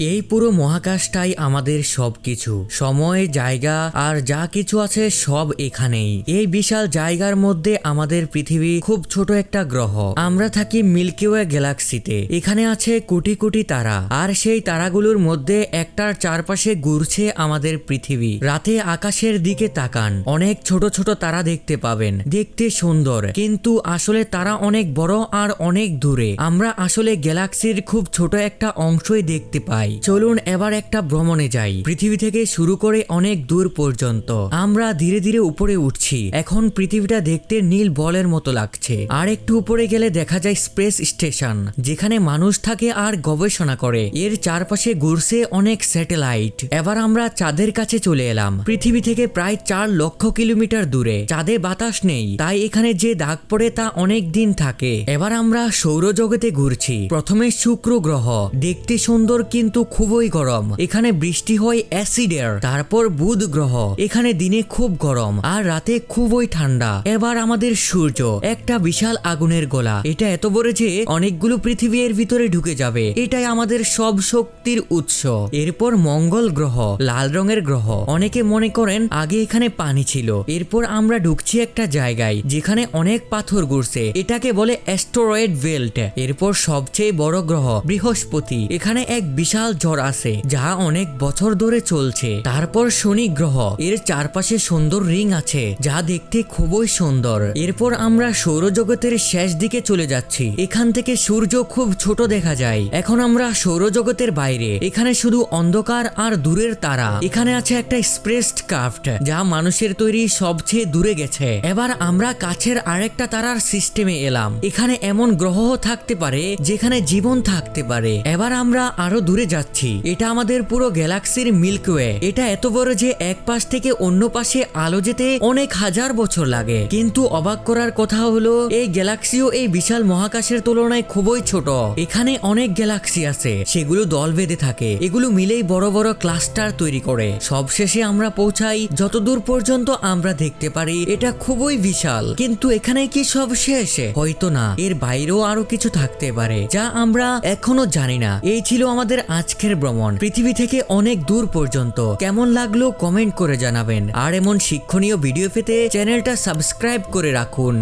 এই পুরো মহাকাশটাই আমাদের সবকিছু, সময়, জায়গা আর যা কিছু আছে সব এখানেই। এই বিশাল জায়গার মধ্যে আমাদের পৃথিবী খুব ছোট একটা গ্রহ। আমরা থাকি মিল্কি ওয়ে গ্যালাক্সিতে। এখানে আছে কোটি কোটি তারা, আর সেই তারাগুলোর মধ্যে একটার চারপাশে ঘুরছে আমাদের পৃথিবী। রাতে আকাশের দিকে তাকান, অনেক ছোট ছোট তারা দেখতে পাবেন, দেখতে সুন্দর, কিন্তু আসলে তারা অনেক বড় আর অনেক দূরে। আমরা আসলে গ্যালাক্সির খুব ছোট একটা অংশই দেখতে পাই। চলুন এবার একটা ভ্রমণে যাই, পৃথিবী থেকে শুরু করে অনেক দূর পর্যন্ত। আমরা ধীরে ধীরে উপরে উঠছি। এখন পৃথিবীটা দেখতে নীল বলের মতো লাগছে। আর একটু উপরে গেলে দেখা যায় স্পেস স্টেশন, যেখানে মানুষ থাকে আর গবেষণা করে। এর চারপাশে ঘুরছে অনেক স্যাটেলাইট। এবার আমরা চাঁদের কাছে চলে এলাম। পৃথিবী থেকে প্রায় 4 লক্ষ কিলোমিটার দূরে। চাঁদে বাতাস নেই, তাই এখানে যে দাগ পড়ে তা অনেক দিন থাকে। এবার আমরা সৌরজগতে ঘুরছি। প্রথমে শুক্র গ্রহ, দেখতে সুন্দর কিন্তু খুবই গরম। এখানে বৃষ্টি হয় অ্যাসিডের। তারপর বুধ গ্রহ, এখানে দিনে খুব গরম আর রাতে খুবই ঠান্ডা। এবার আমাদের সূর্য, একটা বিশাল আগুনের গোলা। এটা এত বড় যে অনেকগুলো পৃথিবী এর ভিতরে ঢুকে যাবে। এটাই আমাদের সব শক্তির উৎস। এরপর মঙ্গল গ্রহ, লাল রঙের গ্রহ। অনেকে মনে করেন আগে এখানে পানি ছিল। এরপর আমরা ঢুকছি একটা জায়গায় যেখানে অনেক পাথর ঘুরছে। এটাকে বলে অ্যাস্টেরয়েড বেল্ট। এরপর সবচেয়ে বড় গ্রহ বৃহস্পতি। এখানে এক বিশাল ঝড় আছে যা অনেক বছর ধরে চলছে। তারপর শনি গ্রহ, এর চারপাশে সুন্দর রিং আছে যা দেখতে খুবই সুন্দর। এরপর আমরা সৌরজগতের শেষ দিকে চলে যাচ্ছি। এখান থেকে সূর্য খুব ছোট দেখা যায়। এখন আমরা সৌরজগতের বাইরে। এখানে শুধু অন্ধকার আর দূরের তারা। এখানে আছে একটা স্পেস ক্রাফট যা মানুষের তৈরি সবচেয়ে দূরে গেছে। এবার আমরা কাছের আরেকটা তারার সিস্টেমে এলাম। এখানে এমন গ্রহ থাকতে পারে যেখানে জীবন থাকতে পারে। এবার আমরা আরো দূরে যাচ্ছি। এটা আমাদের পুরো গ্যালাক্সির মিল্কি ওয়ে। এটা এত বড় যে এক পাশ থেকে অন্য পাশে আলো যেতে অনেক হাজার বছর লাগে। কিন্তু অবাক করার কথা হলো এই গ্যালাক্সিও এই বিশাল মহাকাশের তুলনায় খুবই ছোট। এখানে অনেক গ্যালাক্সি আছে, সেগুলো দল বেঁধে থাকে। এগুলো মিলেই বড় বড় ক্লাস্টার তৈরি করে। সবশেষে আমরা পৌঁছাই যতদূর পর্যন্ত আমরা দেখতে পারি। এটা খুবই বিশাল, কিন্তু এখানে কি সব শেষ? হয়তো না, এর বাইরেও আরো কিছু থাকতে পারে যা আমরা এখনো জানি না। এই ছিল আমাদের আজকের ভ্রমণ পৃথিবী থেকে অনেক দূর পর্যন্ত। কেমন লাগলো কমেন্ট করে জানাবেন। আর এমন শিক্ষণীয় ভিডিও পেতে চ্যানেলটা সাবস্ক্রাইব করে রাখুন।